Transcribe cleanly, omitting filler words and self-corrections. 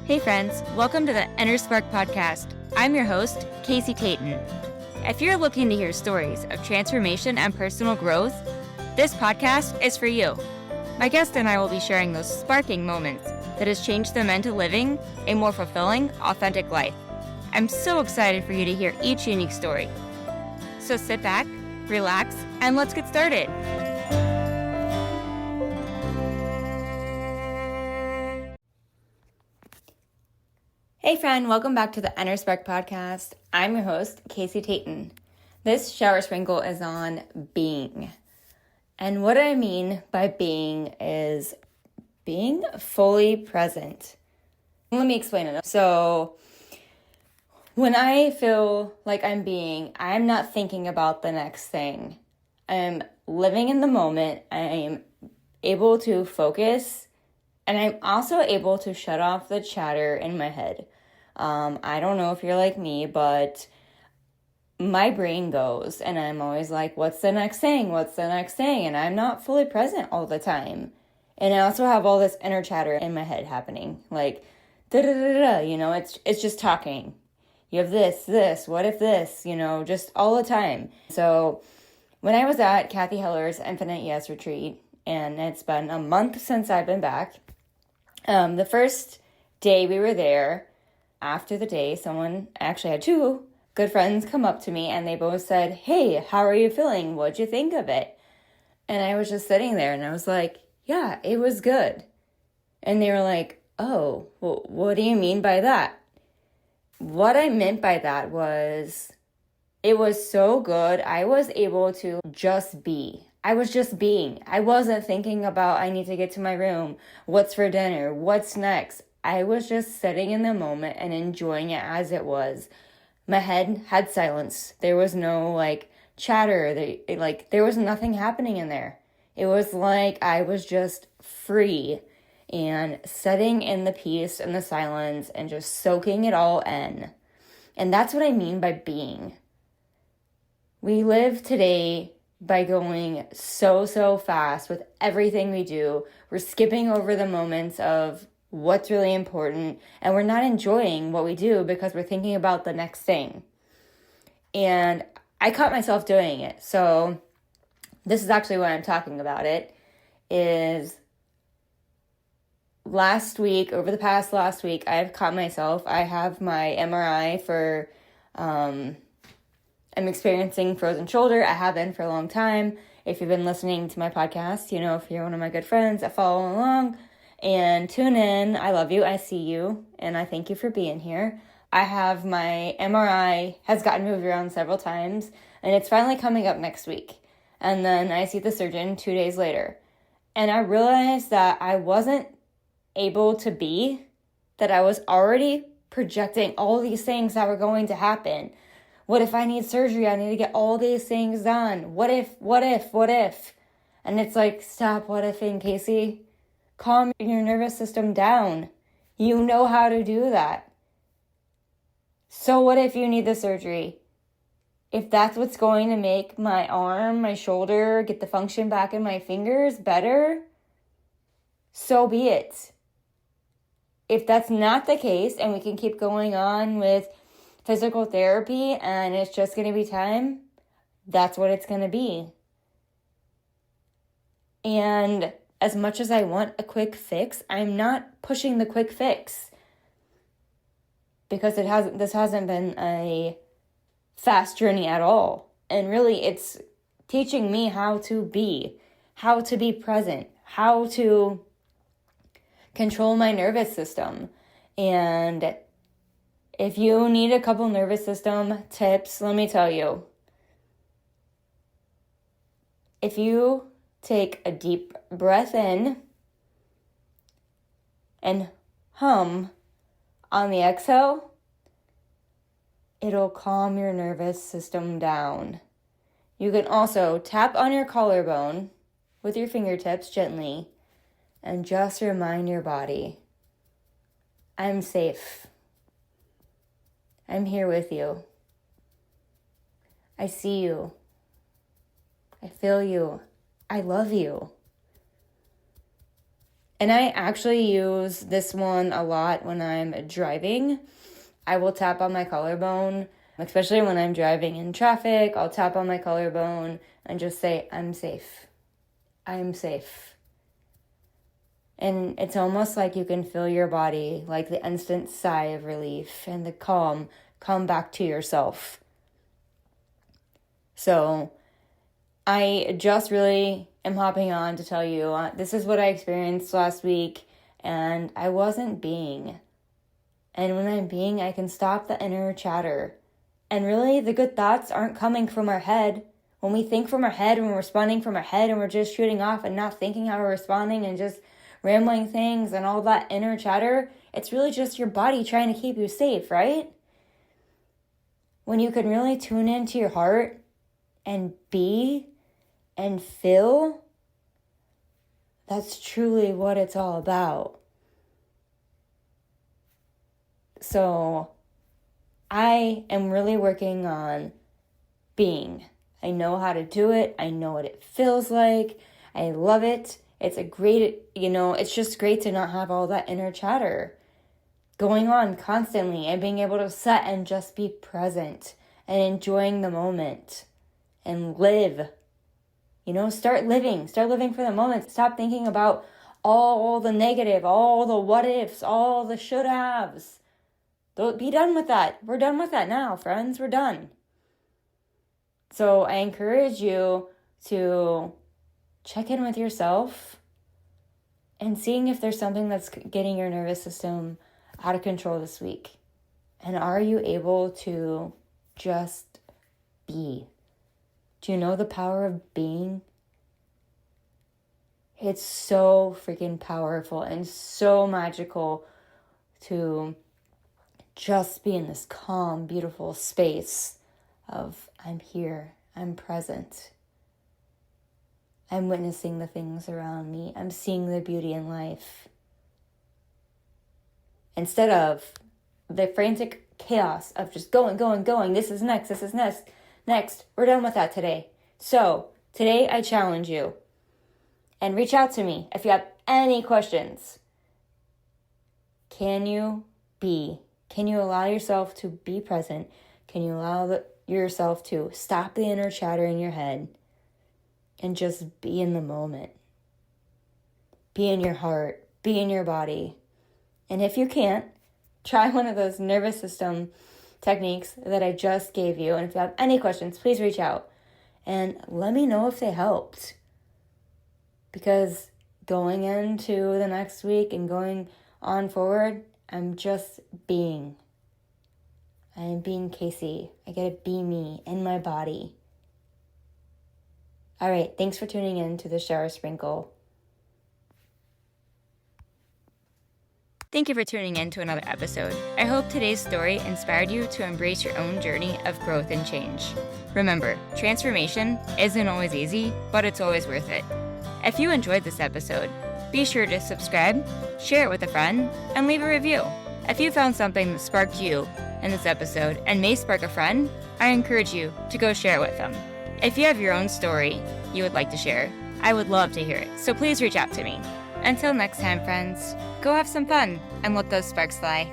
Hey friends, welcome to the Inner Spark podcast. I'm your host, Cathy. If you're looking to hear stories of transformation and personal growth, this podcast is for you. My guest and I will be sharing those sparking moments that has changed them into living a more fulfilling, authentic life. I'm so excited for you to hear each unique story. So sit back, relax, and let's get started. Hey friend, welcome back to the Inner Spark podcast. I'm your host, Cathy. This shower sprinkle is on being. And what I mean by being is being fully present. Let me explain it. So when I feel like I'm being, I'm not thinking about the next thing. I'm living in the moment. I'm able to focus, and I'm also able to shut off the chatter in my head. I don't know if you're like me, but my brain goes and I'm always like, what's the next thing? What's the next thing? And I'm not fully present all the time. And I also have all this inner chatter in my head happening. Like, da-da-da-da, it's just talking. You have this, what if this, just all the time. So when I was at Cathy Heller's Infinite Yes Retreat, and it's been a month since I've been back, the first day we were there, after the day, I had two good friends come up to me and they both said, hey, how are you feeling? What'd you think of it? And I was just sitting there and I was like, yeah, it was good. And they were like, oh, well, what do you mean by that? What I meant by that was, it was so good. I was able to just be. I was just being. I wasn't thinking about, I need to get to my room. What's for dinner? What's next? I was just sitting in the moment and enjoying it as it was. My head had silence. There was no chatter. There was nothing happening in there. It was like I was just free and sitting in the peace and the silence and just soaking it all in. And that's what I mean by being. We live today by going so fast with everything we do. We're skipping over the moments of what's really important, and we're not enjoying what we do because we're thinking about the next thing. And I caught myself doing it. So this is actually why I'm talking about it, is over the past last week, I've caught myself. I have my MRI for, I'm experiencing frozen shoulder. I have been for a long time. If you've been listening to my podcast, if you're one of my good friends that follow along, and tune in. I love you. I see you. And I thank you for being here. I have my MRI has gotten moved around several times. And it's finally coming up next week. And then I see the surgeon 2 days later. And I realized that I wasn't able to be. That I was already projecting all these things that were going to happen. What if I need surgery? I need to get all these things done. What if? And it's like, stop what-ifing, Casey. Calm your nervous system down. You know how to do that. So what if you need the surgery? If that's what's going to make my arm, my shoulder, get the function back in my fingers better, so be it. If that's not the case and we can keep going on with physical therapy and it's just going to be time, that's what it's going to be. And as much as I want a quick fix, I'm not pushing the quick fix. Because this hasn't been a fast journey at all. And really, it's teaching me how to be present, how to control my nervous system. And if you need a couple nervous system tips, let me tell you. If you take a deep breath in and hum on the exhale, it'll calm your nervous system down. You can also tap on your collarbone with your fingertips gently and just remind your body, I'm safe. I'm here with you. I see you. I feel you. I love you. And I actually use this one a lot when I'm driving. I will tap on my collarbone, especially when I'm driving in traffic. I'll tap on my collarbone and just say, I'm safe. I'm safe. And it's almost like you can feel your body, like the instant sigh of relief and the calm come back to yourself. So I just really am hopping on to tell you, this is what I experienced last week, and I wasn't being. And when I'm being, I can stop the inner chatter. And really, the good thoughts aren't coming from our head. When we think from our head, when we're responding from our head, and we're just shooting off and not thinking how we're responding and just rambling things and all that inner chatter, it's really just your body trying to keep you safe, right? When you can really tune into your heart and be and feel, that's truly what it's all about. So I am really working on being. I know how to do it. I know what it feels like. I love it. It's it's just great to not have all that inner chatter going on constantly and being able to sit and just be present and enjoying the moment and live. Start living for the moment. Stop thinking about all the negative, all the what-ifs, all the should-haves. Be done with that. We're done with that now, friends. We're done. So I encourage you to check in with yourself and seeing if there's something that's getting your nervous system out of control this week. And are you able to just be? Do you know the power of being? It's so freaking powerful and so magical to just be in this calm, beautiful space of I'm here, I'm present. I'm witnessing the things around me. I'm seeing the beauty in life. Instead of the frantic chaos of just going. This is next. We're done with that today. So today I challenge you and reach out to me if you have any questions. Can you be? Can you allow yourself to be present? Can you allow yourself to stop the inner chatter in your head and just be in the moment? Be in your heart. Be in your body. And if you can't, try one of those nervous system techniques that I just gave you. And if you have any questions, please reach out and let me know if they helped. Because going into the next week and going on forward, I'm just being. I am being Casey. I get to be me in my body. All right, thanks for tuning in to the Shower Sprinkle. Thank you for tuning in to another episode. I hope today's story inspired you to embrace your own journey of growth and change. Remember, transformation isn't always easy, but it's always worth it. If you enjoyed this episode, be sure to subscribe, share it with a friend, and leave a review. If you found something that sparked you in this episode and may spark a friend, I encourage you to go share it with them. If you have your own story you would like to share, I would love to hear it, so please reach out to me. Until next time, friends, go have some fun and let those sparks fly.